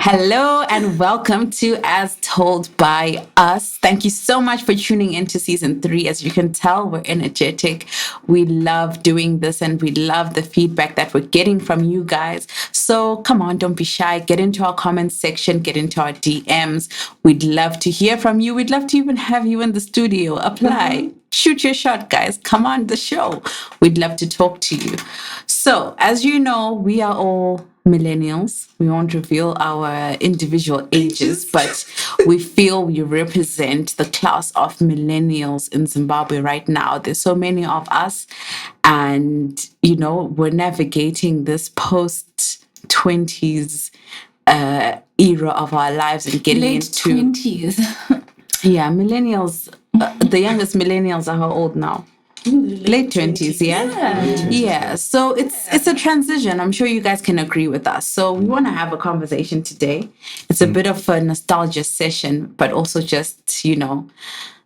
Hello and welcome to As Told by Us. Thank you so much for tuning into season 3. As you can tell, we're energetic. We love doing this and we love the feedback that we're getting from you guys. So come on, don't be shy. Get into our comments section, get into our DMs. We'd love to hear from you. We'd love to even have you in the studio. Apply. Shoot your shot, guys. Come on the show. We'd love to talk to you. So, as you know, we are all millennials. We won't reveal our individual ages, but we feel we represent the class of millennials in Zimbabwe right now. There's so many of us, and we're navigating this post 20s era of our lives and getting Late into 20s. Yeah, millennials. The youngest millennials are how old now? Late 20s, yeah. So it's a transition. I'm sure you guys can agree with us. So we want to have a conversation today. It's a bit of a nostalgia session, but also just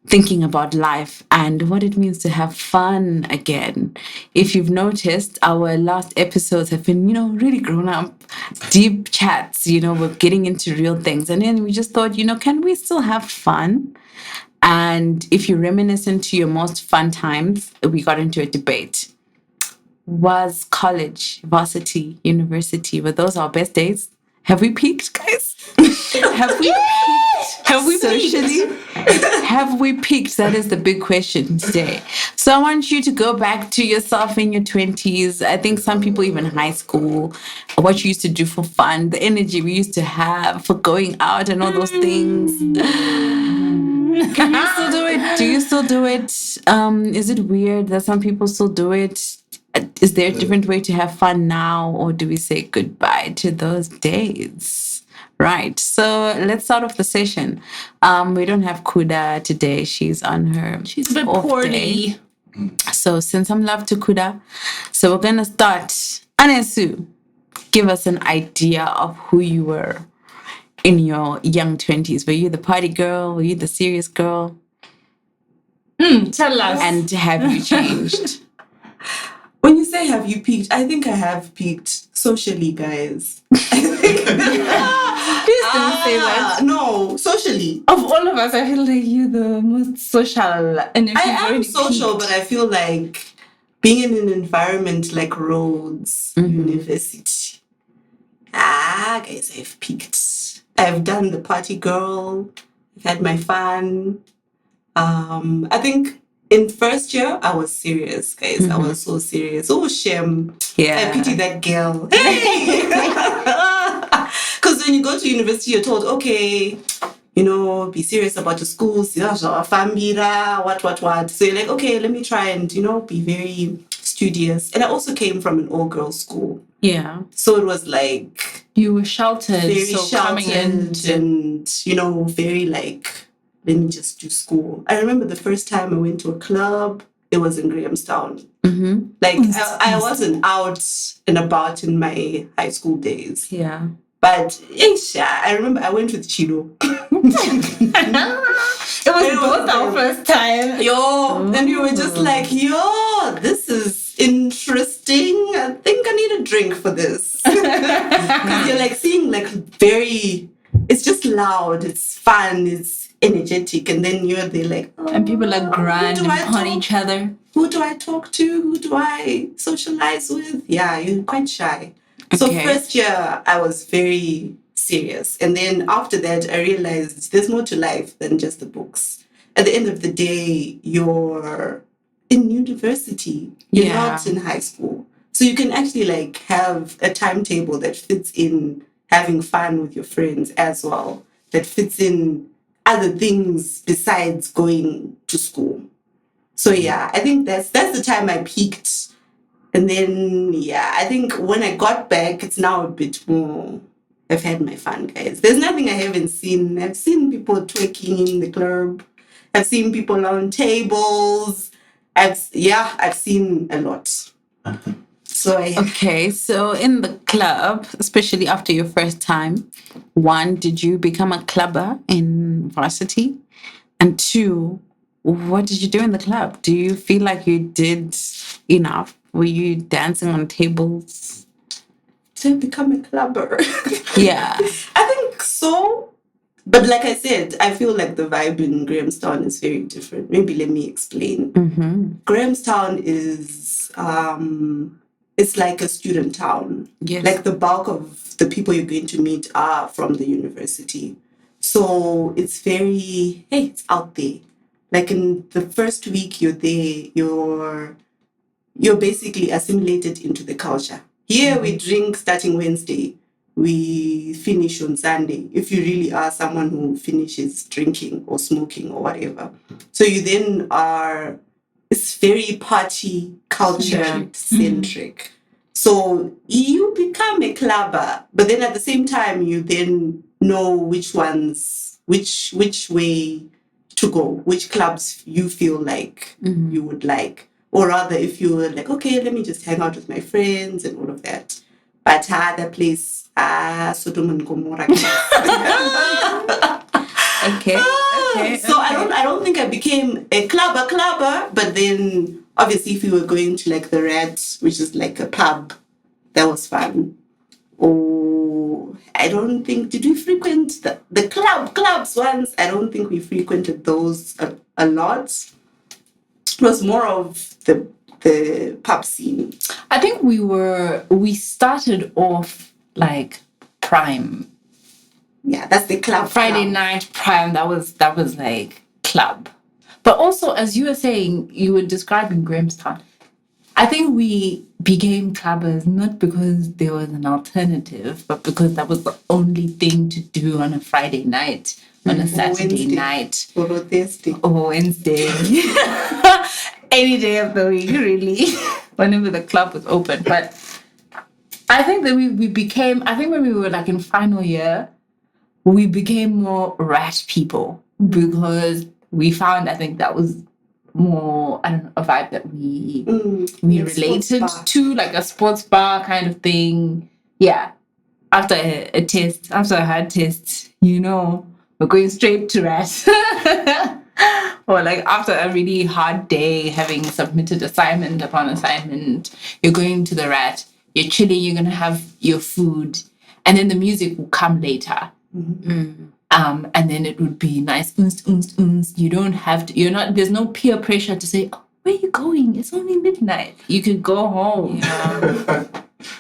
thinking about life and what it means to have fun again. If you've noticed, our last episodes have been really grown up, deep chats. We're getting into real things, and then we just thought, can we still have fun? And if you reminisce into your most fun times, we got into a debate. Was college, varsity, university, were those our best days? Have we peaked, guys? Have we peaked? Have we socially? Have we peaked? That is the big question today. So I want you to go back to yourself in your 20s. I think some people even high school, what you used to do for fun, the energy we used to have for going out and all those things. Can you still do it? Do you still do it? Is it weird that some people still do it? Is there a different way to have fun now, or do we say goodbye to those days? Right. So let's start off the session. We don't have Kuda today. She's on her She's a bit off poorly. day. So send some love to Kuda. So we're gonna start. Anesu, give us an idea of who you were in your young 20s. Were you the party girl? Were you the serious girl? Tell us. And have you changed? When you say have you peaked, I think I have peaked socially, guys. Please don't say that. No, socially. Of all of us, I feel like you're the most social. And if I you've am already social, peaked- but I feel like being in an environment like Rhodes University. Guys, I've peaked. I've done the party girl. I've had my fun. I think in first year, I was serious, guys. I was so serious. Oh, shame. I pity that girl. Hey! Because when you go to university, you're told, okay, be serious about your schools, what. So you're like, okay, let me try and, be very studious. And I also came from an all-girls school. Yeah. So it was like... You were sheltered. Very so sheltered coming in and, very like... Let me just do school. I remember the first time I went to a club, it was in Grahamstown. Mm-hmm. Like, I wasn't out and about in my high school days. Yeah. But, I remember I went with Chilo. It was both our first time. And we were just like, this is interesting. I think I need a drink for this. Because you're like seeing like very... It's just loud, it's fun, it's energetic, and then you're there like, And people are grand on each other. Who do I talk to? Who do I socialize with? Yeah, you're quite shy. So first year, I was very serious. And then after that, I realized there's more to life than just the books. At the end of the day, you're in university. You're not in high school. So you can actually like have a timetable that fits in having fun with your friends as well, that fits in other things besides going to school. So I think that's the time I peaked. And then, I think when I got back, it's now a bit more, I've had my fun, guys. There's nothing I haven't seen. I've seen people twerking in the club. I've seen people on tables. I've seen a lot. So so in the club, especially after your first time, 1, did you become a clubber in varsity? And 2, what did you do in the club? Do you feel like you did enough? Were you dancing on tables? To become a clubber? Yeah. I think so. But like I said, I feel like the vibe in Grahamstown is very different. Maybe let me explain. Grahamstown is it's like a student town. Yes. Like the bulk of the people you're going to meet are from the university. So it's very, hey, it's out there. Like in the first week you're there, you're basically assimilated into the culture. Here we drink starting Wednesday. We finish on Sunday. If you really are someone who finishes drinking or smoking or whatever. So you then are, it's very party culture centric. So you become a clubber, but then at the same time, you then know which way to go, which clubs you feel like you would like. Or rather, if you were like, okay, let me just hang out with my friends and all of that. But that place, Sodom and Gomorrah. Okay. So I don't think I became a clubber, but then obviously if you were going to like the Red, which is like a pub, that was fun. Or I don't think, did we frequent the clubs once? I don't think we frequented those a lot. It was more of the pub scene. I think we started off like prime. Yeah, that's the club. Friday night prime, that was like club. But also, as you were saying, you were describing Grahamstown. I think we became clubbers not because there was an alternative, but because that was the only thing to do on a Friday night, on a Saturday night. Or Thursday. Or Wednesday. Any day of the week, really. Whenever the club was open. But I think that we became, I think when we were like in final year, we became more rat people because we found, I think that was more, I don't know, a vibe that we related to, like a sports bar kind of thing. Yeah. After a test, after a hard test, we're going straight to rat. Or like after a really hard day, having submitted assignment upon assignment, you're going to the rat, you're chilling, you're going to have your food, and then the music will come later. And then it would be nice. You don't have to, there's no peer pressure to say, oh, where are you going? It's only midnight. You could go home.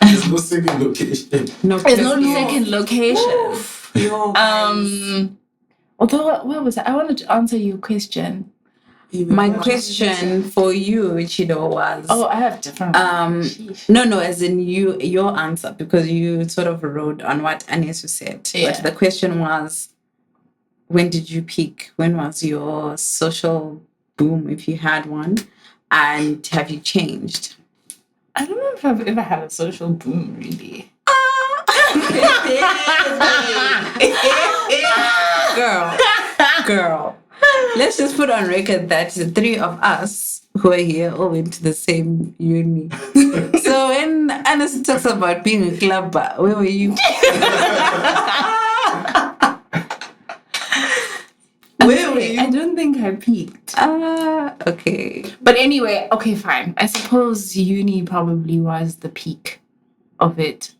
There's no second location. There's no second location. Although, what was that? I wanted to answer your question. My question for you, Chido, was... Oh, I have different... No, as in your answer, because you sort of wrote on what Anesu said. Yeah. But the question was, when did you peak? When was your social boom, if you had one? And have you changed? I don't know if I've ever had a social boom, really. Girl. Let's just put on record that the three of us who are here all went to the same uni. So when Anas talks about being a clubber, where were you? Where were you? I don't think I peaked. Okay. But anyway, okay, fine. I suppose uni probably was the peak of it.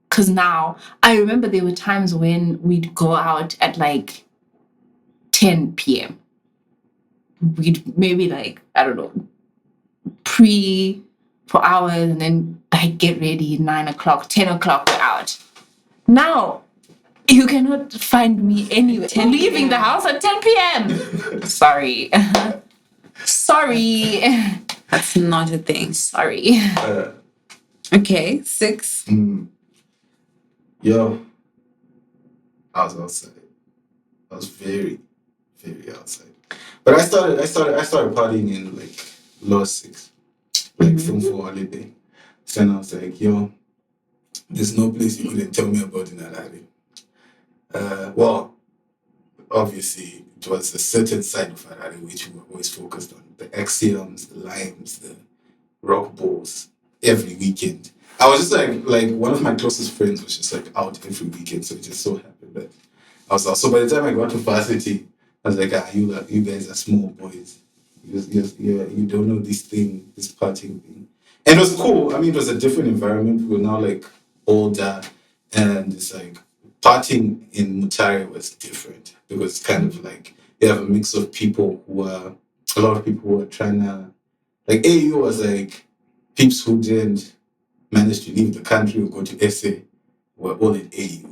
Because now, I remember there were times when we'd go out at like 10 p.m. We'd maybe like, I don't know, for hours and then like get ready, 9 o'clock, 10 o'clock, we're out. Now, you cannot find me anywhere. Leaving the house at 10 p.m. Sorry. That's not a thing. Sorry. Okay, 6. Yo, I was outside. I was very, very outside. But I started partying in like low 6, like from for holiday. So then I was like, yo, there's no place you couldn't tell me about in Harare. Well, obviously it was a certain side of Harare which we were always focused on. The Axiums, the Limes, the Rock Balls, every weekend. I was just like one of my closest friends was just like out every weekend, so it just so happened that I was out. So by the time I got to varsity, I was like, you guys are small boys. You don't know this thing, this partying thing. And it was cool. I mean, it was a different environment. We were now like older, and it's like partying in Mutare was different because it's kind of like you have a mix of people who are a lot of people who are trying to like AU was like peeps who didn't manage to leave the country or go to SA were all in AU.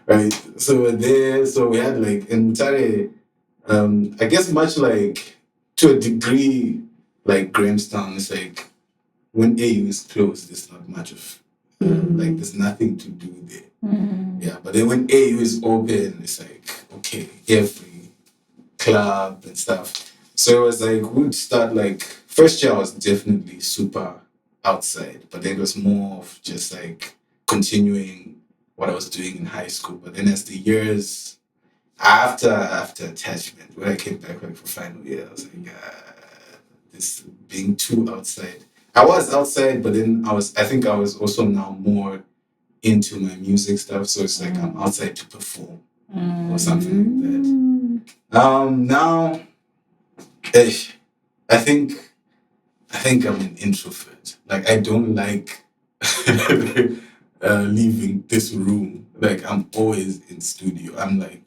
Right? So we're there, so we had like in Mutare, I guess much like to a degree like Grahamstown, it's like when AU is closed, there's not much of like there's nothing to do there. Yeah, but then when AU is open, it's like okay, every club and stuff. So it was like we'd start like first year I was definitely super outside, but then it was more of just like continuing what I was doing in high school. But then as the years after attachment, when I came back like for final year, I was like, this being too outside. I was outside, but then I think I was also now more into my music stuff. So it's like I'm outside to perform or something like that. Now, I think I'm an introvert. Like I don't like leaving this room. Like I'm always in studio. I'm like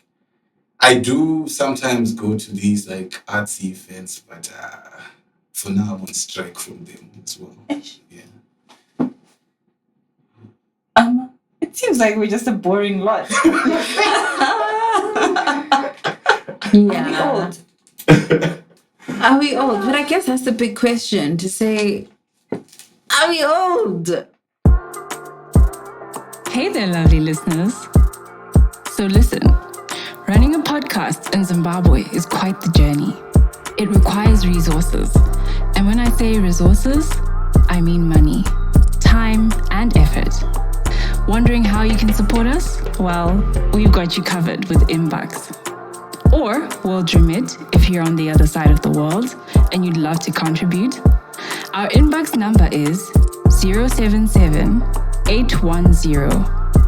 I do sometimes go to these like artsy events, but for now I'm on strike from them as well. Yeah. It seems like we're just a boring lot. Yeah. Are we old? But I guess that's the big question to say, are we old? Hey there, lovely listeners. So listen, running a podcast in Zimbabwe is quite the journey. It requires resources. And when I say resources, I mean money, time, and effort. Wondering how you can support us? Well, we've got you covered with InnBucks. Or World Remit if you're on the other side of the world and you'd love to contribute. Our InnBucks number is 077 810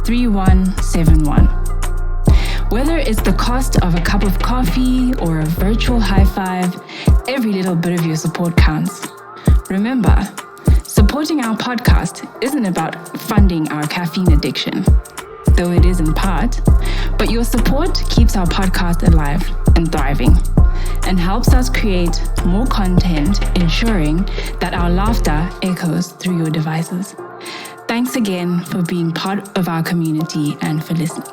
3171. Whether it's the cost of a cup of coffee or a virtual high five, every little bit of your support counts. Remember, supporting our podcast isn't about funding our caffeine addiction, though it is in part, but your support keeps our podcast alive and thriving and helps us create more content, ensuring that our laughter echoes through your devices. Thanks again for being part of our community and for listening.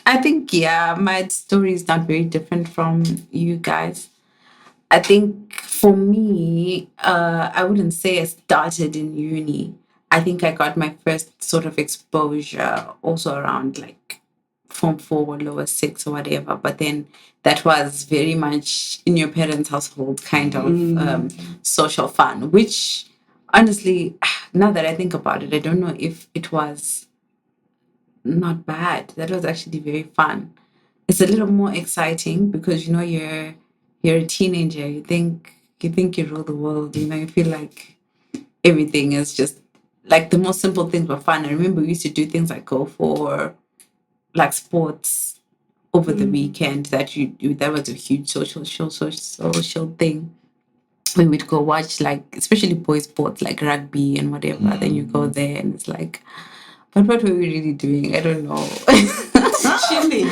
I think, yeah, my story is not very different from you guys. I think for me, I wouldn't say I started in uni. I think I got my first sort of exposure also around like Form 4 or lower 6 or whatever. But then that was very much in your parents' household kind of social fun, which honestly, now that I think about it, I don't know if it was not bad. That was actually very fun. It's a little more exciting because you know you're a teenager. You think you rule the world. You know, you feel like everything is just like the most simple things were fun. I remember we used to do things like go for like sports over the weekend. That was a huge social thing. We would go watch like especially boys sports like rugby and whatever. Then you go there and it's like, but what were we really doing? I don't know. Chilling.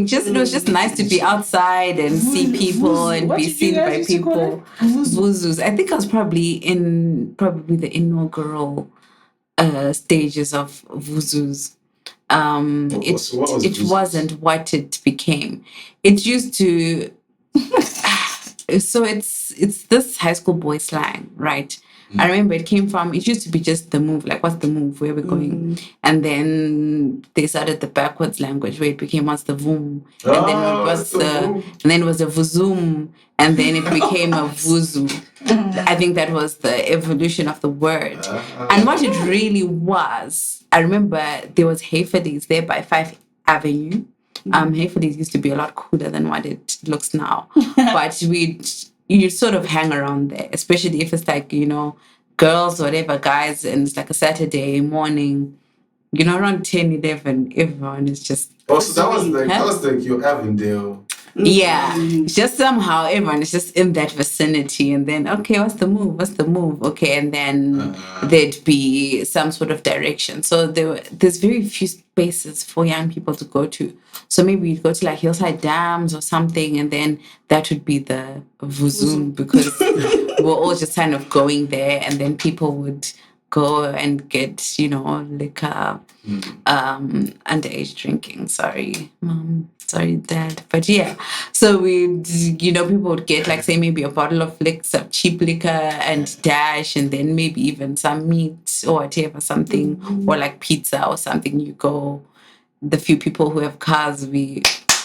It was just nice to be outside and see people and be seen by people. Vuzus. I think I was probably the inaugural stages of Vuzus. It wasn't what it became. It used to. So it's this high school boy slang, right? I remember it used to be just the move, like what's the move, where we're going, and then they started the backwards language where it became what's the voom, and then it was a vuzoom, and then it became a vuzu. I think that was the evolution of the word, and what it really was. I remember there was Hayfordys there by 5th Avenue. Hayfordys used to be a lot cooler than what it looks now, but you sort of hang around there, especially if it's like, you know, girls, whatever, guys, and it's like a Saturday morning, you know, around 10, 11, everyone is just... Oh, so that was like your Avondale... Yeah, just somehow everyone is just in that vicinity, and then okay, what's the move? What's the move? Okay, and then there'd be some sort of direction. So there's very few spaces for young people to go to. So maybe you'd go to like hillside dams or something, and then that would be the vuzoom because we're all just kind of going there, and then people would go and get liquor, underage drinking. Sorry, mom. Sorry, dad. But yeah, so people would get like say maybe a bottle of some cheap liquor and dash, and then maybe even some meat or whatever, something, or like pizza or something. You go, the few people who have cars, we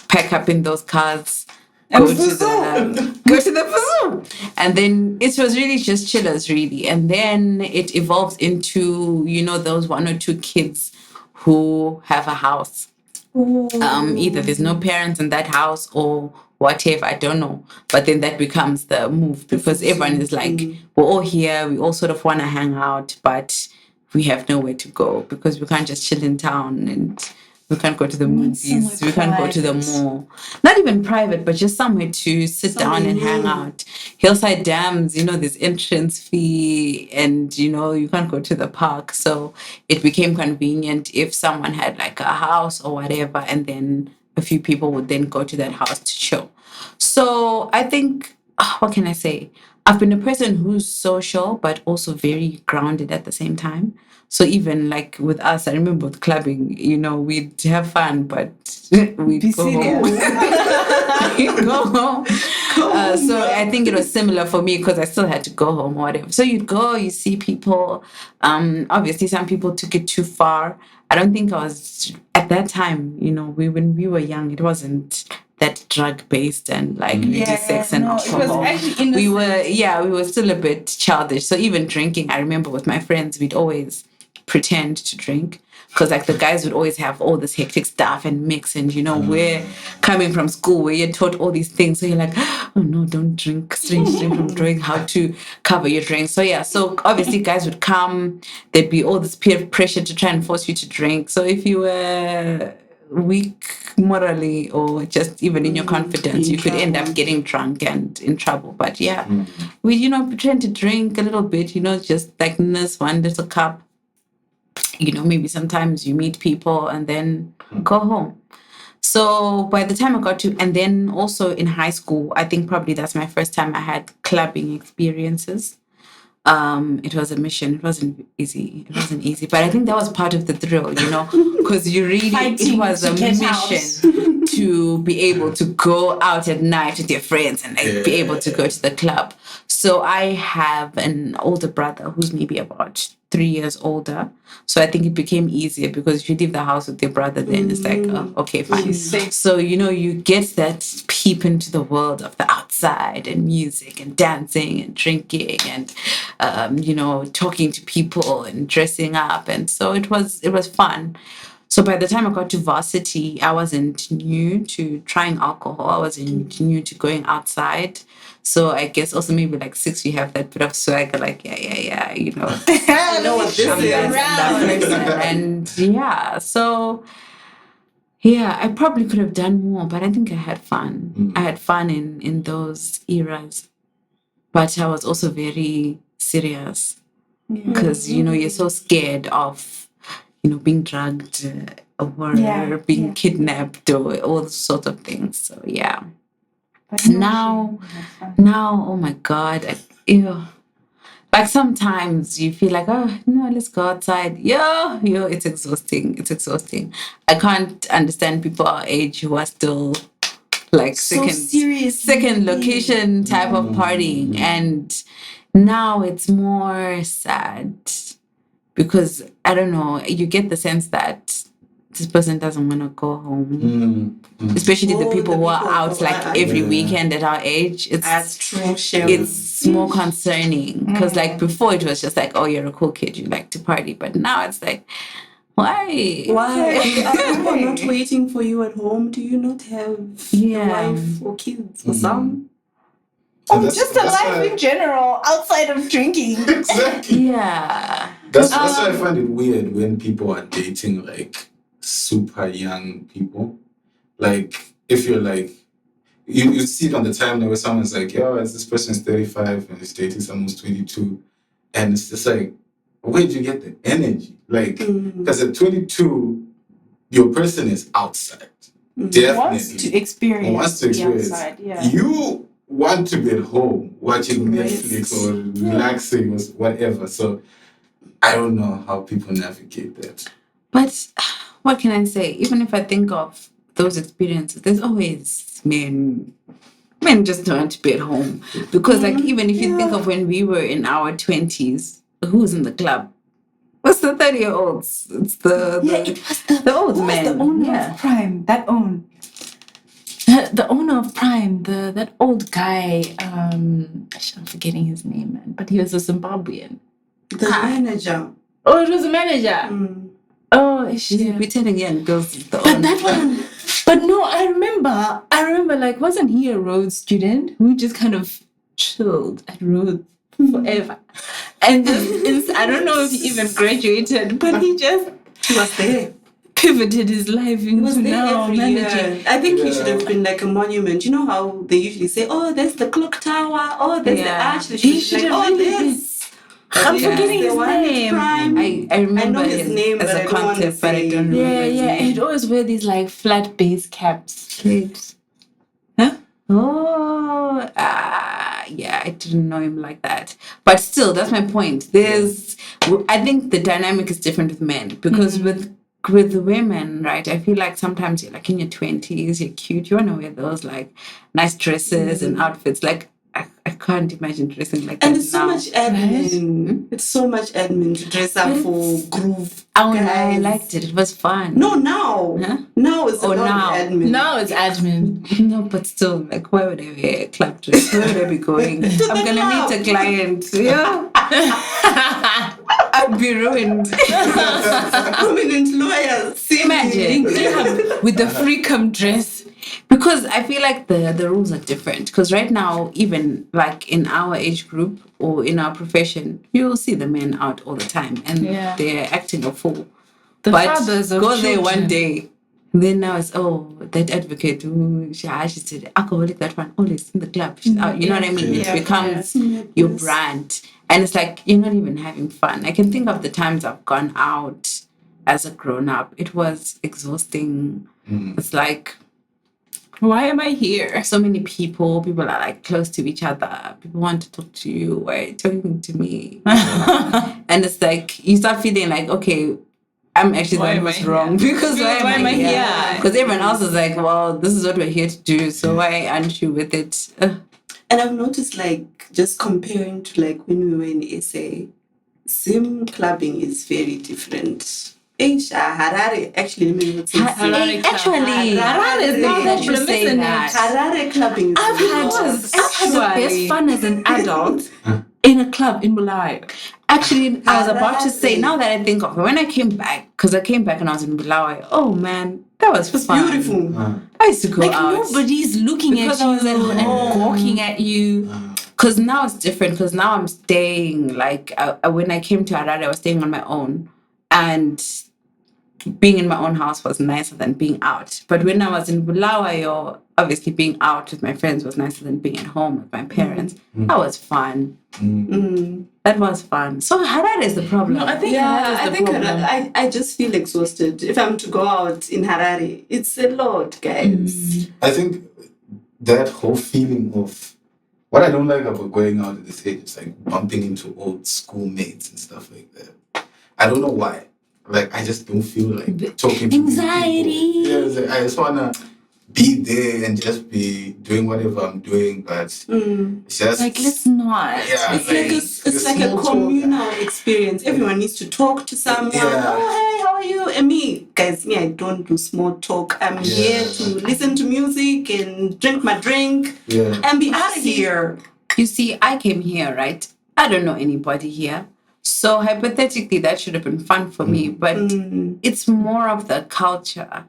pack up in those cars, go to the bazoom. And then it was really just chillers, really. And then it evolved into, those one or two kids who have a house. Either there's no parents in that house or whatever, I don't know. But then that becomes the move because everyone is like, we're all here, we all sort of want to hang out, but we have nowhere to go because we can't just chill in town and we can't go to the movies, we can't go to the mall. Not even private, but just somewhere to sit down and hang out. Hillside dams, there's entrance fee and, you can't go to the park. So it became convenient if someone had like a house or whatever, and then a few people would then go to that house to chill. So I think, what can I say? I've been a person who's social, but also very grounded at the same time. So even like with us, I remember with clubbing, we'd have fun, but we'd go home. We'd go home. So I think it was similar for me because I still had to go home or whatever. So you'd go, you see people. Obviously, some people took it too far. I don't think I was, at that time, when we were young, it wasn't that drug based and like really sex and alcohol. It was actually we were still a bit childish. So even drinking, I remember with my friends, we'd always pretend to drink because like the guys would always have all this hectic stuff and mix, and we're coming from school where you're taught all these things, so you're like, oh no, don't drink strange drink from drink, how to cover your drink. So obviously guys would come, there'd be all this peer pressure to try and force you to drink. So if you were weak morally or just even in your confidence, you could end up getting drunk and in trouble. But we pretend to drink a little bit, just like in this one little cup. Maybe sometimes you meet people and then go home. So by the time I got to, and then also in high school, I think probably that's my first time I had clubbing experiences. It was a mission. It wasn't easy. But I think that was part of the thrill, because it was a mission to be able to go out at night with your friends and be able to go to the club. So I have an older brother who's maybe about 3 years older. So I think it became easier because if you leave the house with your brother, then it's like, oh, okay, fine. So, you get that peep into the world of the outside and music and dancing and drinking and, talking to people and dressing up. And so it was fun. So by the time I got to varsity, I wasn't new to trying alcohol. I wasn't new to going outside. So I guess also maybe like 6, you have that bit of swagger, like, yeah, I know what this is. And so I probably could have done more, but I think I had fun. I had fun in those eras. But I was also very serious because, you're so scared of, being drugged or being kidnapped or all sorts of things. So, yeah. But now, oh my God, like sometimes you feel like, oh no, let's go outside. It's exhausting. I can't understand people our age who are still like second location type of partying, and now it's more sad because I don't know, you get the sense that this person doesn't want to go home. Especially the people who are out like every weekend at our age. That's true. It's more concerning because like before it was just like, oh, you're a cool kid, you like to party. But now it's like, why? Are people not waiting for you at home? Do you not have a wife or kids or some? Just a life in general outside of drinking. Exactly. Yeah. That's why I find it weird when people are dating like super young people. Like if you're like, you see it on the timeline where someone's like, yo, this person's 35 and he's dating someone's 22. And it's just like, where do you get the energy? Like, because at 22, your person is outside. Definitely. Wants to experience the outside, yeah. You want to be at home watching Netflix or relaxing or whatever. So I don't know how people navigate that. But what can I say? Even if I think of those experiences, there's always men just don't want to be at home. Because like even if you think of when we were in our 20s, who's in the club? What's the 30-year-olds? It's the old men. The owner of Prime, that own. The owner of Prime, that old guy, I'm forgetting his name, man, but he was a Zimbabwean. The manager. Oh, it was a manager. Oh, shit. Pretending young girls. But that one. But no, I remember, like, wasn't he a Rhodes student who just kind of chilled at Rhodes forever? And just, I don't know if he even graduated, but he was there. Pivoted his life into now managing. I think he should have been like a monument. You know how they usually say, oh, there's the clock tower, oh, there's the arch. He should have like, this. I'm forgetting his name. I remember I know his name as a concept, but I don't remember his name. He'd always wear these like flat base caps. Huh? Oh, yeah, I didn't know him like that. But still, that's my point. I think the dynamic is different with men because with the women, right, I feel like sometimes you're like in your 20s, you're cute, you want to wear those like nice dresses and outfits. Like, I can't imagine dressing like that. And it's so much admin. Right? It's so much admin to dress up for groove. Oh, no, I liked it. It was fun. No, now. Huh? Now it's a lot of admin. Now it's admin. No, but still, like, why would I wear a club dress? Where would I be going? I'm going to meet a client. Yeah. I'd be ruined. Prominent lawyers. Imagine with the freakum dress. Because I feel like the rules are different. Because right now, even like in our age group or in our profession, you'll see the men out all the time and they're acting a fool. But fathers of children. There one day. Then now it's, that advocate, she said, alcoholic, that one, always in the club. She's out. You know what I mean? It becomes your brand. And it's like, you're not even having fun. I can think of the times I've gone out as a grown-up. It was exhausting. It's like, why am I here? So many people are like close to each other. People want to talk to you. Why are you talking to me? And it's like, you start feeling like, okay, I'm actually the one who's wrong. Because why am I here? Because everyone else is like, well, this is what we're here to do. So why aren't you with it? And I've noticed, like, just comparing to like when we were in SA, Zim clubbing is very different. Harare, actually, let me not say Harare is now that you say that. Harare clubbing is I've had the best fun as an adult in a club in Bulawayo. Actually, I was about to say, now that I think of it, when I came back, because I came back and I was in Bulawayo, oh man, that was fun. Beautiful. I used to go out. Nobody's looking at you and gawking at you. Because now it's different, because now I'm staying, like, when I came to Harare, I was staying on my own. And being in my own house was nicer than being out. But when I was in Bulawayo, obviously being out with my friends was nicer than being at home with my parents. That was fun. That was fun. So Harare is the problem. No, I think Harare, I just feel exhausted. If I'm to go out in Harare, it's a lot, guys. I think that whole feeling of what I don't like about going out at this age is like bumping into old schoolmates and stuff like that. I don't know why. Like, I just don't feel like talking to anxiety. Yeah, like, I just want to be there and just be doing whatever I'm doing, but it's just... Like, let's not. Yeah, it's like a communal experience. Everyone needs to talk to someone. Yeah. Oh, hey, how are you? And me, I don't do small talk. I'm here to listen to music and drink my drink and be out of here. You see, I came here, right? I don't know anybody here. So hypothetically, that should have been fun for me, but it's more of the culture,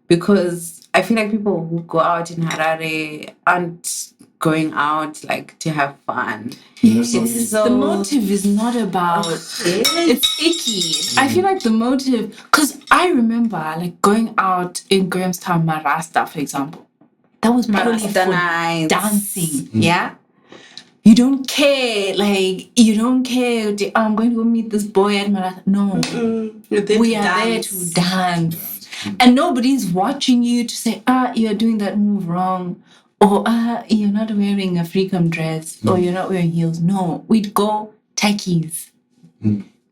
because I feel like people who go out in Harare aren't going out like to have fun. The motive is not about it's icky. I feel like the motive, because I remember like going out in Grahamstown, Marasta, for example. that was purely for Master nights. dancing. Yeah. You don't care, you don't care. I'm going to go meet this boy at Marathon. No, we are there to dance. And nobody's watching you to say, you're doing that move wrong. Or, you're not wearing a freakum dress. Or you're not wearing heels. No, we'd go tackies,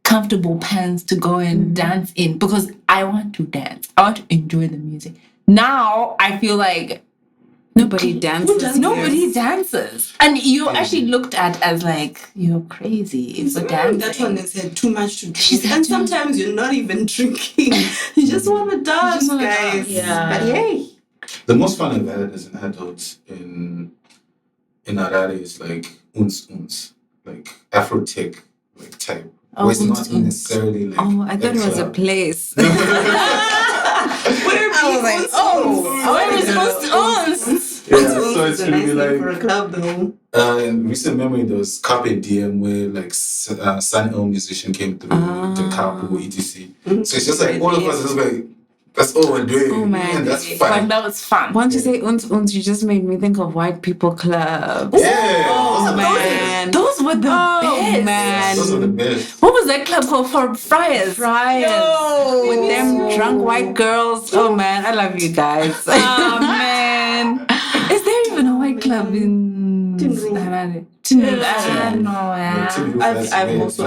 comfortable pants to go and dance in because I want to dance. I want to enjoy the music. Now, I feel like Nobody dances. Nobody dances. And you're actually looked at as you're crazy for dancing. That one has had too much to drink. And sometimes you're not even drinking. You just want to dance, guys. Yeah. But hey. The most fun I've had as an adult in Harare is uns, Afro tech type. Oh, where it's not necessarily I thought it was a place. Where where is most Yeah, so it's gonna be for a club though. In recent memory, there was Carpe Diem where Sun El musician came through the Capo etc. So it's just all of us is that's all we're doing. Oh man, and that's fun. That was fun. Once you say uns, you just made me think of white people clubs. Yeah. Oh man, Those were the best. Man. Those are the best. What was that club called? For Friars. With them drunk white girls. Oh man, I love you guys. Oh man. Is there even a white club in Harare? I don't know.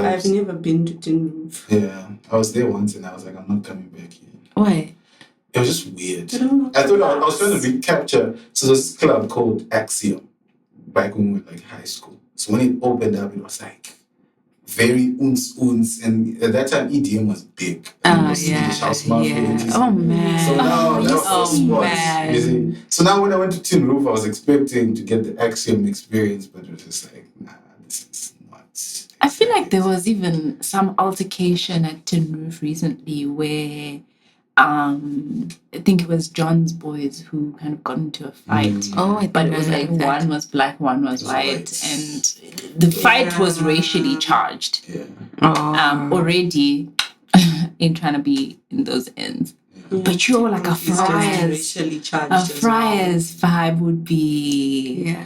I've never been to Tin Roof. Yeah, I was there once and I was like, I'm not coming back here. Why? It was just weird. I thought I was trying to recapture. So there's this club called Axiom back when we were high school. So when it opened up, it was very uns, and at that time EDM was big. House Mafia, Oh man. So now that was the spot. man. You see? So now when I went to Tin Roof, I was expecting to get the Axiom experience, but it was just nah, this is not. I feel like there was even some altercation at Tin Roof recently where I think it was John's boys who kind of got into a fight. But it was one was black, one was white, and the fight was racially charged. Yeah. Already in trying to be in those ends. But you're like a Friars. A Friars vibe would be.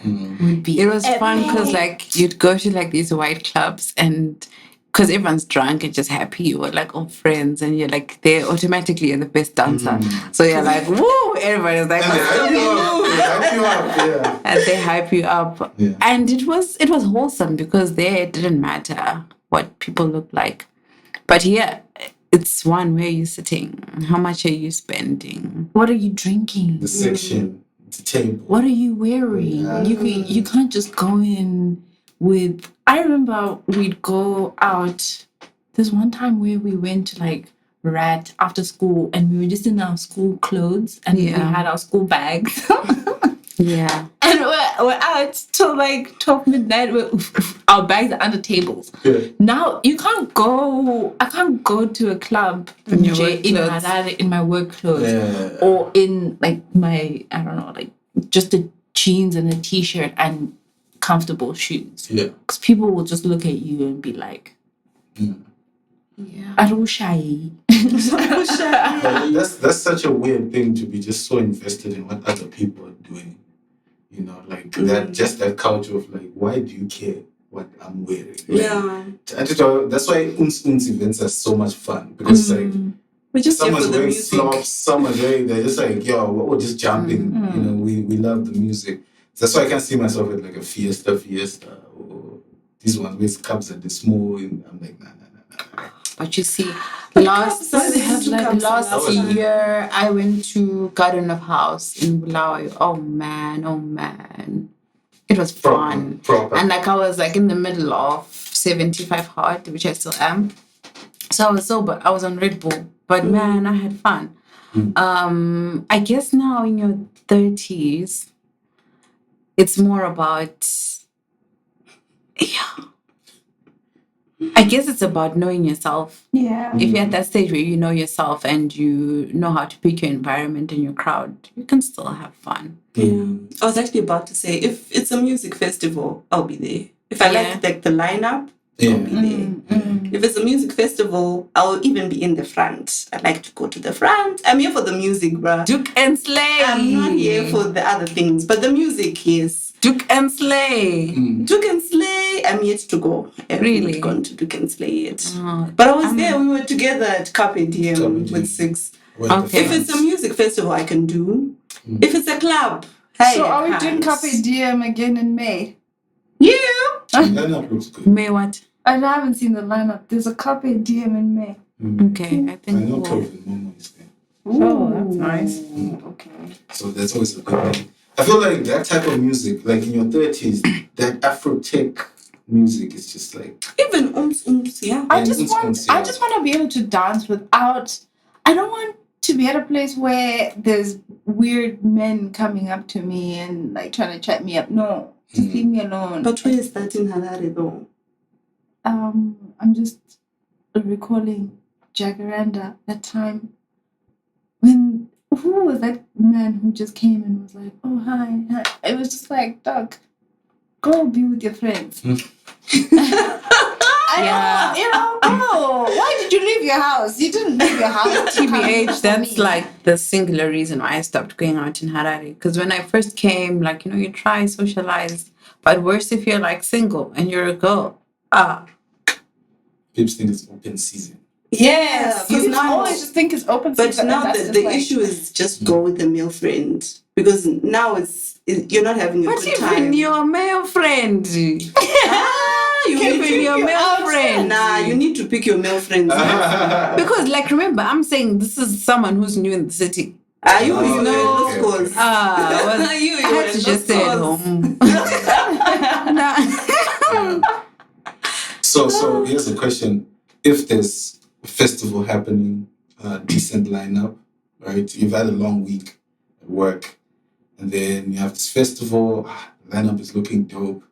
It was fun because you'd go to these white clubs and because everyone's drunk and just happy, you were all friends and you're they're automatically the best dancer. So you're woo, everybody's And they hype you up, yeah. and they hype you up. Yeah. And it was wholesome because there it didn't matter what people looked like. But here it's one, where are you sitting? How much are you spending? What are you drinking? The section, the table. What are you wearing? You can't just go in with. I remember we'd go out. There's one time where we went to Rat after school and we were just in our school clothes and we had our school bags. Yeah. And we're out till 12 midnight. Our bags are under tables. Yeah. Now I can't go to a club in Harare in my work clothes or in my, I don't know, just the jeans and a t-shirt and comfortable shoes. Yeah. Because people will just look at you and be like, Arushai. That's such a weird thing to be just so invested in what other people are doing. That culture of why do you care what I'm wearing? That's why uns events are so much fun because we're just someone's here for the wearing music. slops, someone's wearing, they're just we're just jumping. We love the music. That's why I can't see myself at a fiesta or these ones where cups are this small and I'm nah. But you see, last year I went to Garden of House in Bulawayo. Oh man. It was fun. Proper. And I was in the middle of 75 hard, which I still am. So I was sober. I was on Red Bull. But man, I had fun. I guess now in your 30s, it's more about I guess it's about knowing yourself. Yeah. If you're at that stage where you know yourself and you know how to pick your environment and your crowd, you can still have fun. Yeah. I was actually about to say, if it's a music festival, I'll be there. If I like the lineup, I'll be there. If it's a music festival, I'll even be in the front. I like to go to the front. I'm here for the music, bruh. Duke and Slay. I'm not here for the other things, but the music, yes. Duke and Slay. Duke and Slay, I'm yet to go. I haven't Really? gone to Duke and Slay yet. But I was there. We were together at Carpe Diem with Six. Okay. If it's a music festival, I can do. If it's a club, hey, So are we I doing can't. Carpe Diem again in May? Yeah. Lineup looks good. May what? I haven't seen the lineup. There's a Carpe Diem in May. Okay, I I think know we'll- Kelvin Momo is there. Oh, that's nice. Okay. So that's always a good thing. I feel like that type of music, like in your 30s, that Afro tech music is just like Even ooms, yeah. I And just it's want concealed. to be able to dance without. I don't want to be at a place where there's weird men coming up to me and like trying to chat me up. No, just leave me alone. But where is that in Harare though? I'm just recalling Jacaranda, that time when who was that man who just came and was like, "Oh hi." It was just like, "Doug, go be with your friends." Yeah. Go. Why did you leave your house? You didn't leave your house. to come TBH, for that's me. like the singular reason why I stopped going out in Harare. Because when I first came, like, you know, you try socialize, but worse if you're like single and you're a girl. Pips think it's open season. Yeah, You because now, always just think it's open. but season, now and that's the just like- issue is just go with a male friend because now you're not having a But good even time. your male friend. You Even pick your male out- friend. Nah, you need to pick your male friends. Because, like, remember, I'm saying this is someone who's new in the city. Are you Oh, know okay, those okay. you I had to just stay at home. Nah. So here's a question. If there's a festival happening, decent lineup, right? You've had a long week at work, and then you have this festival, lineup is looking dope.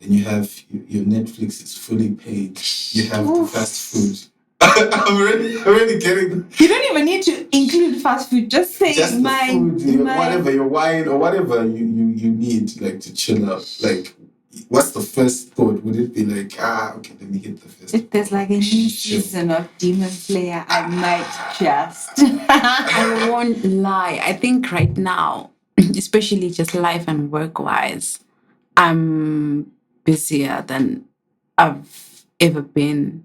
Then you have your Netflix is fully paid. You have the fast food. I'm already getting You don't even need to include fast food. Just say just the my food, whatever, your wine or whatever you need, like to chill out. Like, what's the first thought? Would it be like, okay, let me hit the festival? If there's like a new Chill. season of Demon Slayer, I might just. I won't lie. I think right now, especially just life and work wise, I'm busier than I've ever been.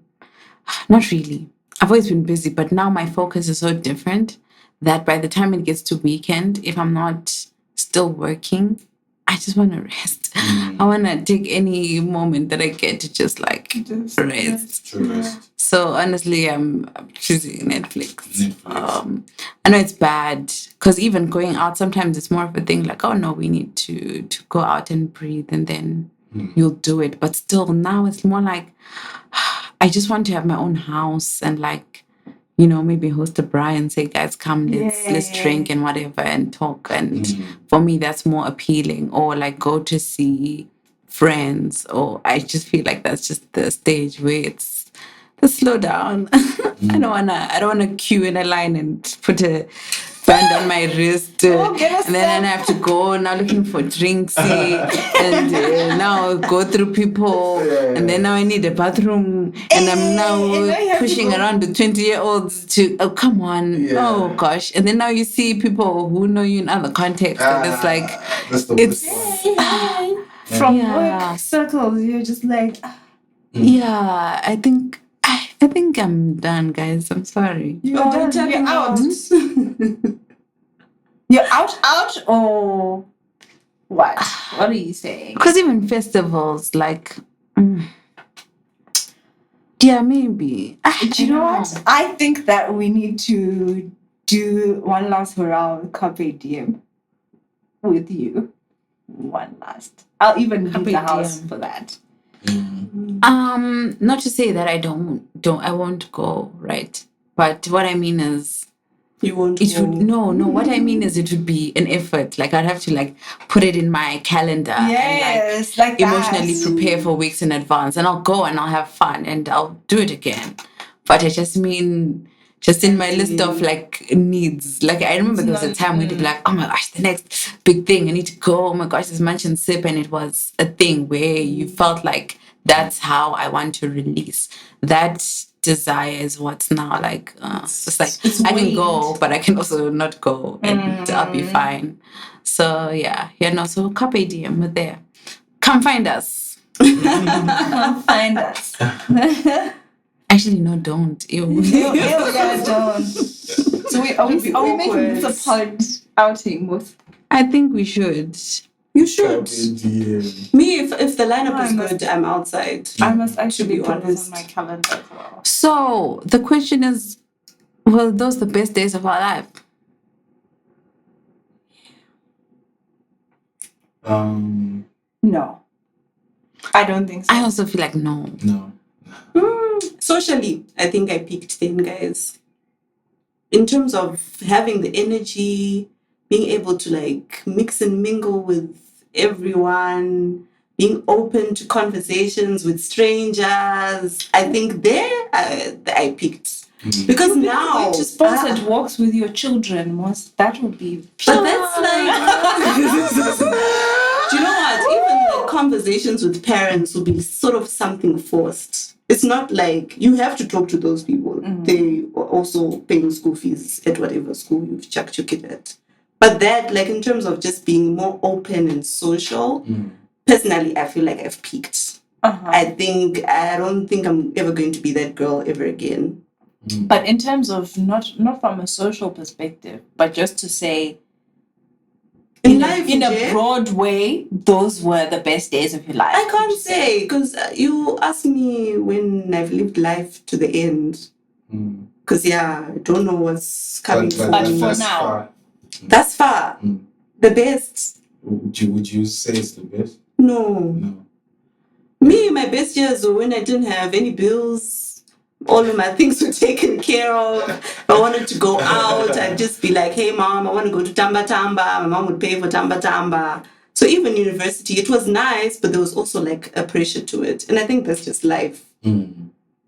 Not really. I've always been busy, but now my focus is so different that by the time it gets to weekend, if I'm not still working, I just want to rest. I want to take any moment that I get to just like rest. True rest. So honestly, I'm choosing Netflix. Netflix. I know it's bad because even going out, sometimes it's more of a thing like, oh no, we need to go out and breathe and then you'll do it. But still now it's more like, I just want to have my own house and like, you know, maybe host a braai and say, guys, come, let's drink and whatever and talk. And for me, that's more appealing. Or like go to see friends. Or I just feel like that's just the stage where it's the slow down. I don't wanna queue in a line and put a band on my wrist and then I have to go now looking for drinks and now go through people and then now I need a bathroom and I'm now pushing around the 20-year-olds to come on oh gosh, and then now you see people who know you in other contexts and it's like From work circles, you're just like yeah, I think I'm done, guys. I'm sorry. you're out. You're out or what? What are you saying? Because even festivals, like, yeah, maybe. Do you know what? I think that we need to do one last hurrah with Carpe Diem with you. One last. I'll even leave the house for that. Not to say that I won't go, right? But what I mean is You won't it go. would what I mean is it would be an effort. Like I'd have to like put it in my calendar and like emotionally prepare for weeks in advance, and I'll go and I'll have fun and I'll do it again. But I just mean just in my list of like needs. Like I remember there was a time when you'd be like, oh my gosh, the next big thing, I need to go. Oh my gosh, this munch and sip, and it was a thing where you felt like That's how I want to release. That desire is what's now like, it's like I can go, but I can also not go, and I'll be fine. So yeah, no. So carpe diem, we're there. Come find us. Come find us. Actually, no, don't. Ew. Yeah, don't. So are we making this a pod outing? With? I think we should. You should. DM. Me, if the lineup is good, I'm outside. I must actually be put this honest. on my calendar as well. So the question is, were those the best days of our life? No, I don't think so. I also feel like no. No. Socially, I think I peaked then, guys. In terms of having the energy, being able to like mix and mingle with everyone, being open to conversations with strangers, I think there I peaked. Because now Going to sponsored walks with your children, that would be. but that's like do you know what? Even the conversations with parents will be sort of something forced. It's not like you have to talk to those people. They are also paying school fees at whatever school you've chucked your kid at. But that, like in terms of just being more open and social, personally, I feel like I've peaked. I don't think I'm ever going to be that girl ever again. But in terms of not from a social perspective, but just to say, in a broad way, those were the best days of your life. I can't say, because you asked me when I've lived life to the end. Because I don't know what's coming But for now. far. That's far. The best. Would you say it's the best? No. Me, my best years were when I didn't have any bills. All of my things were taken care of. If I wanted to go out, I'd just be like, hey, Mom, I want to go to Tamba Tamba. My mom would pay for Tamba Tamba. So even university, it was nice, but there was also like a pressure to it. And I think that's just life. There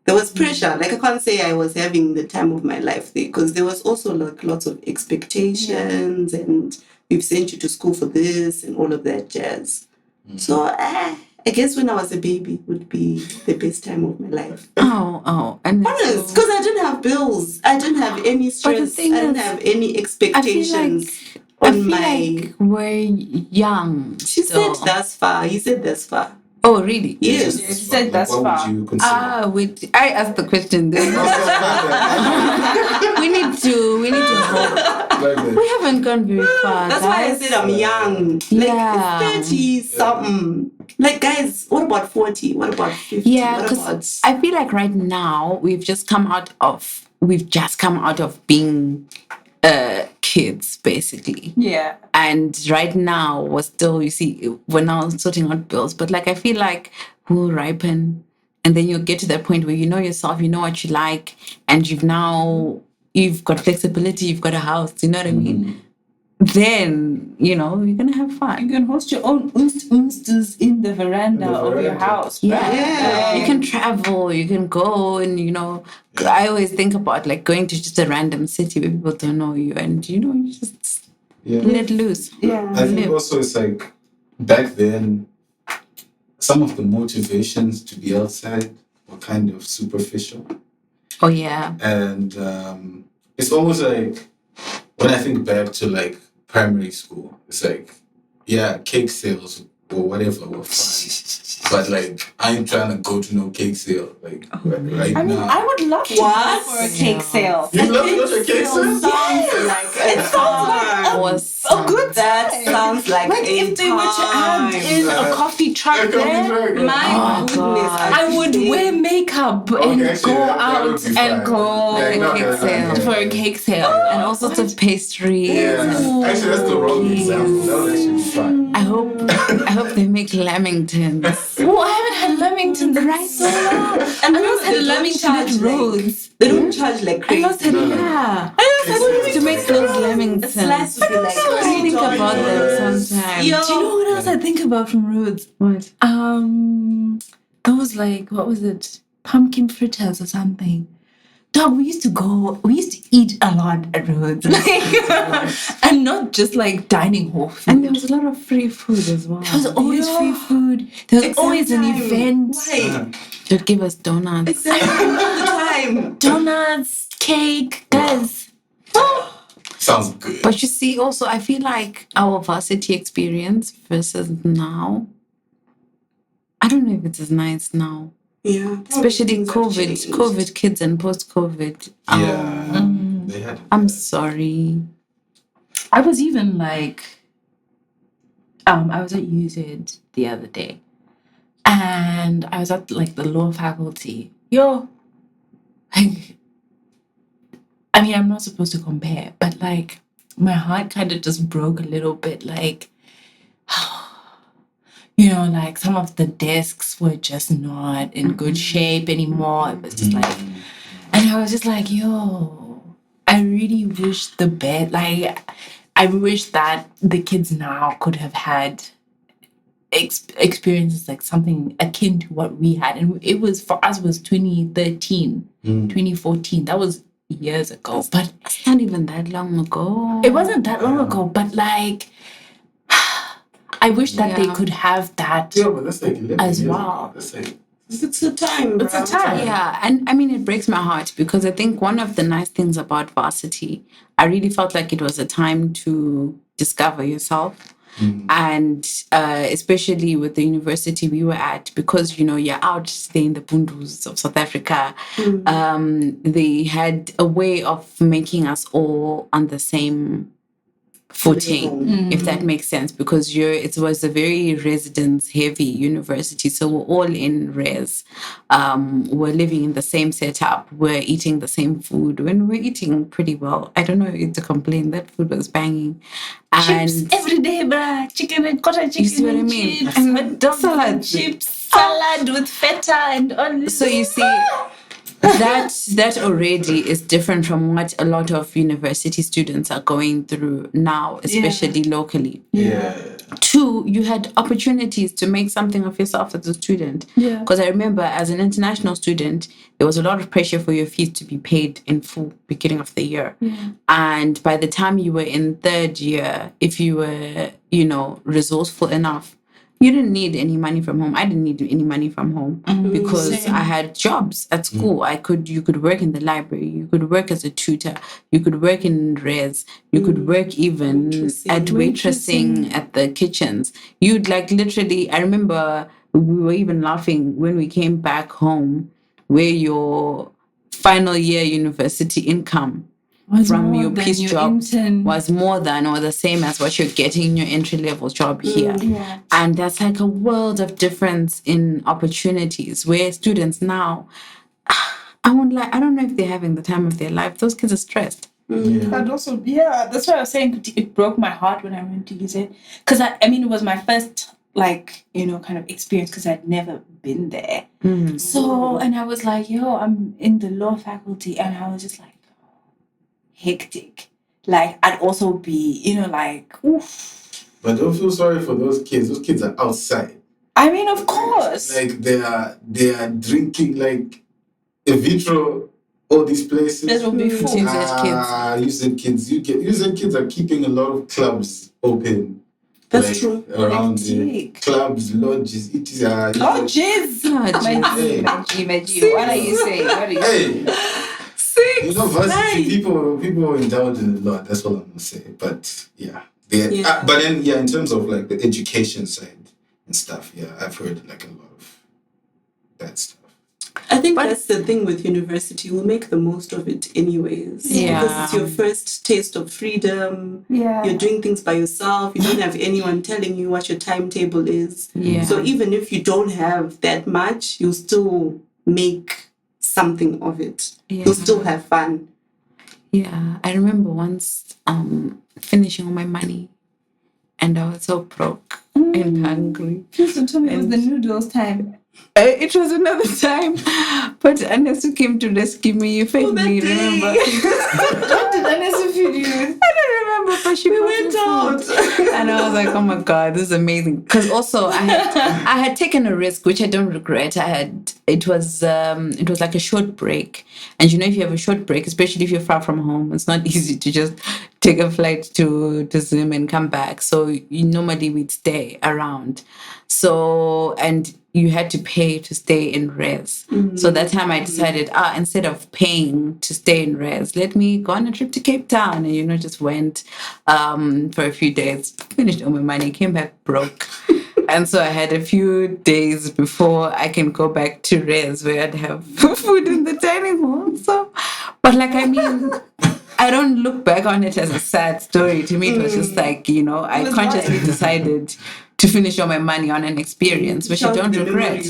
was pressure. Like I can't say I was having the time of my life there, because there was also like lots of expectations and we've sent you to school for this and all of that jazz. So I guess when I was a baby would be the best time of my life. And honest, because I didn't have bills. I didn't have any stress. I didn't have any expectations on my... we're young. She said that's far. He said that's far. Oh, really? Yes. She said that's what far. would you consider? I asked the question. we need to hope. We haven't gone very far. That's why I said I'm young. Like 30 something. Like guys, what about 40? What about 50? Yeah, because I feel like right now we've just come out of being kids basically. Yeah. And right now we're still, you see, we're now sorting out bills. But like I feel like we'll ripen, and then you'll get to that point where you know yourself, you know what you like, and you've got flexibility, you've got a house, you know what I mean? Then, you're gonna have fun. You can host your own oosters in the veranda of your house. Yeah. You can travel, you can go, and I always think about like going to just a random city where people don't know you, and you just let loose. Yeah. I think also it's like back then some of the motivations to be outside were kind of superficial. Oh yeah. And it's almost like when I think back to like primary school, it's like, cake sales or whatever were fine. But like, I ain't trying to go to no cake sale. Like, right I mean, now. I would love to go for a cake sale. You love to go to a cake sale? Sounds like a Awesome. That sounds like if they were to add in a coffee truck there, my goodness. I would wear makeup and actually, go that would out be and fine. go For a cake sale. And all sorts of pastries. Yeah. Actually, that's the wrong example. That would actually be fine. I hope they make lamingtons. Oh, I haven't had lamingtons right so long. And I lost had lamington at Rhodes. They don't charge like crazy. I lost to make those lamingtons. Slice would be like I think about them sometimes. Yo. Do you know what else I think about from Rhodes? What? Those like, what was it? Pumpkin fritters or something. Dog, we used to eat a lot at Rhodes. And not just like dining hall food. And there was a lot of free food as well. There was always free food. There was always an event. Right. They'd give us donuts. Exactly. All the time. Donuts, cake, guys. Sounds good. But you see, also, I feel like our varsity experience versus now, I don't know if it's as nice now. Yeah. Especially Things have changed. COVID kids and post-COVID. Yeah. They had. I'm sorry. I was even like, I was at UZ the other day, and I was at like the law faculty. Like, I mean, I'm not supposed to compare, but like, my heart kind of just broke a little bit. Like, like some of the desks were just not in good shape anymore. It was just like, and I was just like, I really wish the bed, like, I wish that the kids now could have had experiences like something akin to what we had. And it was, for us, was 2013, 2014. That was years ago. But It's not even that long ago. it wasn't that long ago, but like, I wish that they could have that. Yeah, but that's like 11 as years well. ago. That's like, It's a time. It's a bro. time. Yeah, and I mean, it breaks my heart because I think one of the nice things about varsity, I really felt like it was a time to discover yourself. And especially with the university we were at, because, you're out staying in the Pundus of South Africa, they had a way of making us all on the same footing, if that makes sense, because it was a very residence heavy university, so we're all in res, we're living in the same setup, we're eating the same food, when we're eating pretty well. I don't know if to complain, that food was banging. Chips And every day, bruh. Chicken and quarter chicken. you see what I and mean? Chips, And hot dogs and salad. chips, salad with feta and all this. So you see, that already is different from what a lot of university students are going through now, especially locally. yeah. Two, you had opportunities to make something of yourself as a student. Yeah. Because I remember as an international student, there was a lot of pressure for your fees to be paid in full beginning of the year. And by the time you were in third year, if you were, resourceful enough, you didn't need any money from home. I didn't need any money from home because I had jobs at school. You could work in the library. You could work as a tutor. You could work in res. You could work even at waitressing at the kitchens. You'd like literally, I remember we were even laughing when we came back home where your final year university income from your piece job was more than or the same as what you're getting in your entry level job here. And that's like a world of difference in opportunities where students now, I don't know if they're having the time of their life. Those kids are stressed. And also, that's why I was saying it broke my heart when I went to use it. Because I mean, it was my first, kind of experience because I'd never been there. So, and I was like, I'm in the law faculty. And I was just like, hectic. Like, I'd also be, oof. But don't feel sorry for those kids. Those kids are outside. I mean, of course. Like they are drinking like in vitro, all these places. That will be full. Using kids. Using kids are keeping a lot of clubs open. That's true. Around the clubs, lodges, etc. Lodges. Hey. What are you saying? Hey. Varsity people indulge in a lot. That's all I'm gonna say. But but then in terms of like the education side and stuff, I've heard like a lot of that stuff. I think that's the thing with university. We'll make the most of it anyways. Because it's your first taste of freedom. You're doing things by yourself. You don't have anyone telling you what your timetable is. So even if you don't have that much, you'll still make something of it. You'll still have fun. I remember once finishing all my money and I was so broke and hungry. Please don't tell me it was the noodles time. It was another time, but Anesu came to rescue me. You fed me, remember? What did Anesu feed you? I don't remember, We went out. And I was like, oh my God, this is amazing. Because also I had taken a risk, which I don't regret. It was like a short break. And if you have a short break, especially if you're far from home, it's not easy to just take a flight to Zim and come back. So normally we'd stay around. So, and you had to pay to stay in res. So that time I decided, instead of paying to stay in res, let me go on a trip to Cape Town. And, just went for a few days, finished all my money, came back broke. And so I had a few days before I can go back to res where I'd have food in the dining hall. So, but I don't look back on it as a sad story. To me, it was just like, I consciously decided to finish all my money on an experience, which I don't regret.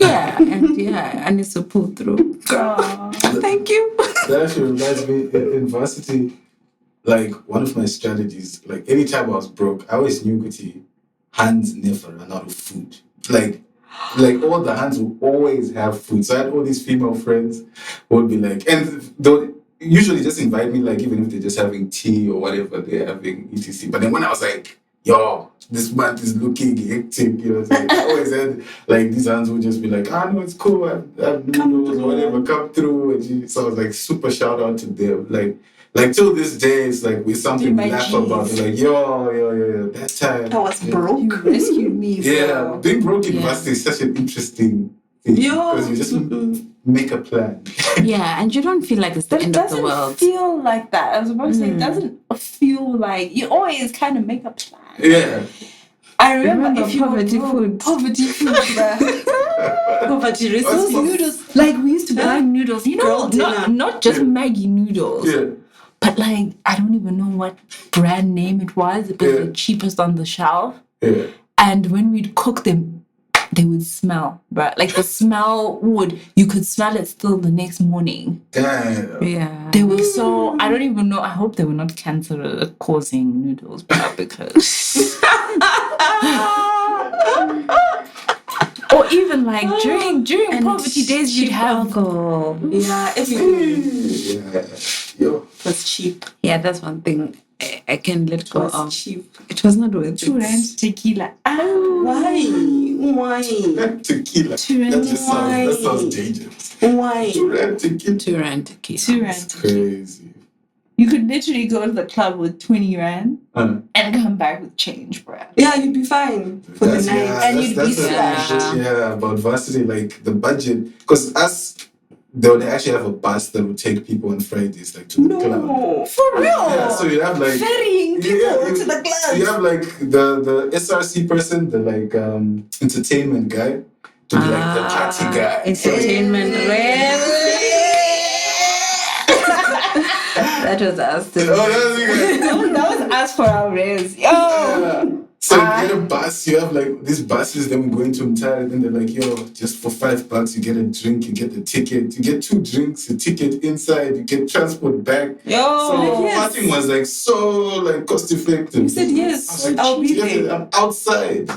I need to pull through. Thank you. That actually reminds me, in varsity, like one of my strategies, like anytime I was broke, I always knew Kuti, hands never run out of food. Like all the hands will always have food. So I had all these female friends who would be like, and they'll usually just invite me, like even if they're just having tea or whatever they're having, etc. But then when I was like, yo, this month is looking hectic, I always had like these hands would just be like, no, it's cool, I have noodles or whatever, come through. And so I was like, super shout out to them. Like till this day, it's like with something we laugh about. Like, yo, that time I was broke. You rescued me. Yeah, being broke in varsity is such an interesting thing because you just make a plan. Yeah, and you don't feel like it's the end of the world. It doesn't feel like that. I was about to say, it doesn't feel like you always kind of make a plan. Yeah. I remember if you poverty food. Poverty food, Poverty resources. Noodles. Like we used to buy noodles, not just Maggie noodles. Yeah. But like, I don't even know what brand name it was. It was the cheapest on the shelf. Yeah. And when we'd cook them, they would smell, but like the smell you could smell it still the next morning. Damn. Yeah. They were so, I don't even know, I hope they were not cancer causing noodles, but because. Or even like during poverty days, you'd have alcohol. Yeah, everything. Yeah. Yo. It was cheap. Yeah, that's one thing I can let go It was of. cheap. It was not worth £2 it. tequila. Why? Tequila. That sounds dangerous. Why? £2 tequila. £2 tequila. £2 Crazy. You could literally go to the club with 20 rand Uh, and come back with change, bro. Yeah, you'd be fine for the night. And you'd be slashed. Yeah, about varsity, like the budget. Because they would actually have a bus that would take people on Fridays, like to the club. No. For real? Yeah, so you have like Ferrying people to the club. So you have like the SRC person, the like entertainment guy, to be like the party guy. Entertainment. That was us too. That was us for our race. Yo. Yeah. So you get a bus, you have like these buses, then we go into Mtara, and they're like, yo, just for $5 you get a drink, you get the ticket, you get 2 drinks, a ticket inside, you get transport back. Yo. So Yes. partying was like so like cost effective. You said yes, I was like, I'll be there. I'm outside,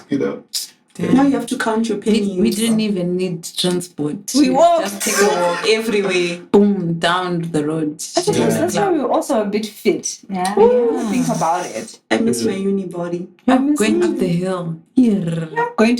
Now you have to count your pennies. We didn't even need transport. We walked. Just take a walk, everywhere. boom, down the road. That's why we were also a bit fit. Yeah. Think about it. I miss my uni body. Going up the hill. Here. Going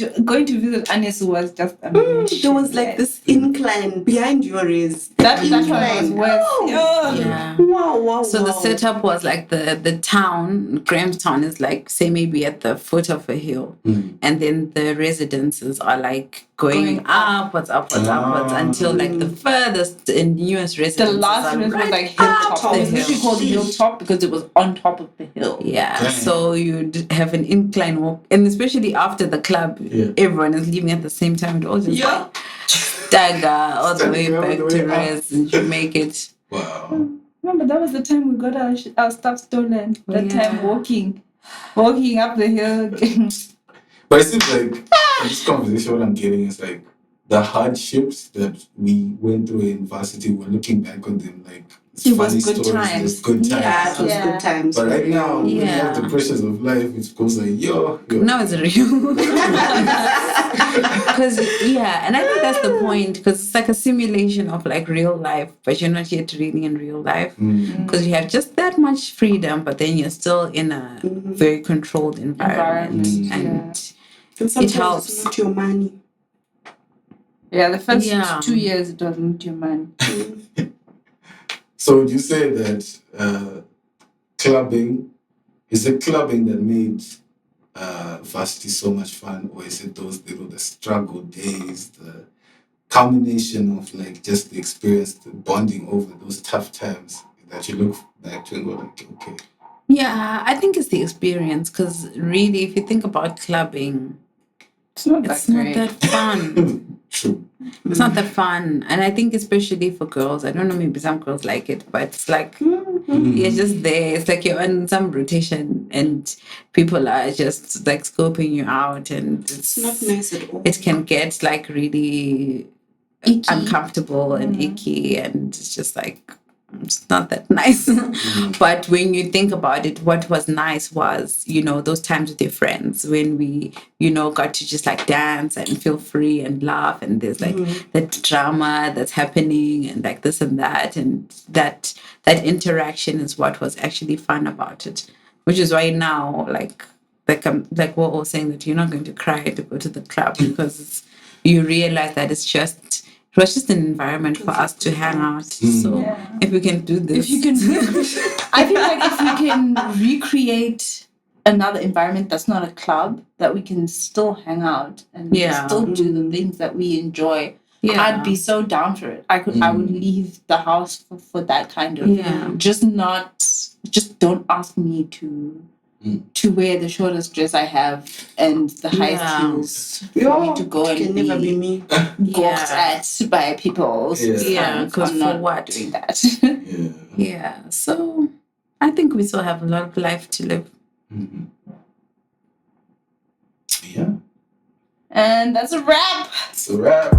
to visit Anis was just amazing. There was like this incline behind your race. That one was worth. Yeah. Wow. So the setup was like the town, Grahamstown is like, say maybe at the foot of a hill. And then the residences are like going upwards until like the furthest and newest residences. The last one was right like hilltop. up It was the literally hill. called hilltop because it was on top of the hill. Yeah, Dang. so you'd have an incline walk, and especially after the club, everyone is leaving at the same time. It all just like stagger all the way back to res, and you make it. Wow. Remember, that was the time we got our stuff stolen. That time walking up the hill. But it seems like in this conversation, what I'm getting is like the hardships that we went through in varsity, we're looking back on them like It was funny good stories, times. there's good times. Yeah, it was Yeah. good times. But right now, when you Yeah. have the pressures of life, it goes like, yo. Now it's real. Because, yeah, and I think that's the point, because it's like a simulation of like real life, but you're not yet really in real life. Because you have just that much freedom, but then you're still in a very controlled environment. And And sometimes helps. it's not your money. Yeah, the first Yeah. 2 years it wasn't your man. So would you say that clubbing, is it clubbing that made varsity so much fun, or is it the struggle days, the culmination of like just the experience, the bonding over those tough times that you look back to and go like, okay. Yeah, I think it's the experience, because really, if you think about clubbing, It's not it's that not great. that fun. True. It's not that fun. And I think especially for girls, I don't know, maybe some girls like it, but it's like you're just there. It's like you're on some rotation and people are just like scoping you out, and It's not nice at all. it can get like really Icky. uncomfortable and icky, and it's just like it's not that nice. But when you think about it, what was nice was, you know, those times with your friends when we, you know, got to just like dance and feel free and laugh, and there's like that drama that's happening and like this and that interaction is what was actually fun about it, which is why now like like we're all saying that you're not going to cry to go to the club, because you realize that it was just an environment for us to hang out. So if we can do this, If you can, I feel like if we can recreate another environment that's not a club, that we can still hang out and still do the things that we enjoy. Yeah. I'd be so down for it. I would leave the house for that kind of. Just don't ask me to wear the shortest dress I have and the highest heels for me to go and can never be me. gawked at by people. Yeah, because I'm for not what? doing that. Yeah. So I think we still have a lot of life to live. Yeah. And that's a wrap. It's a wrap.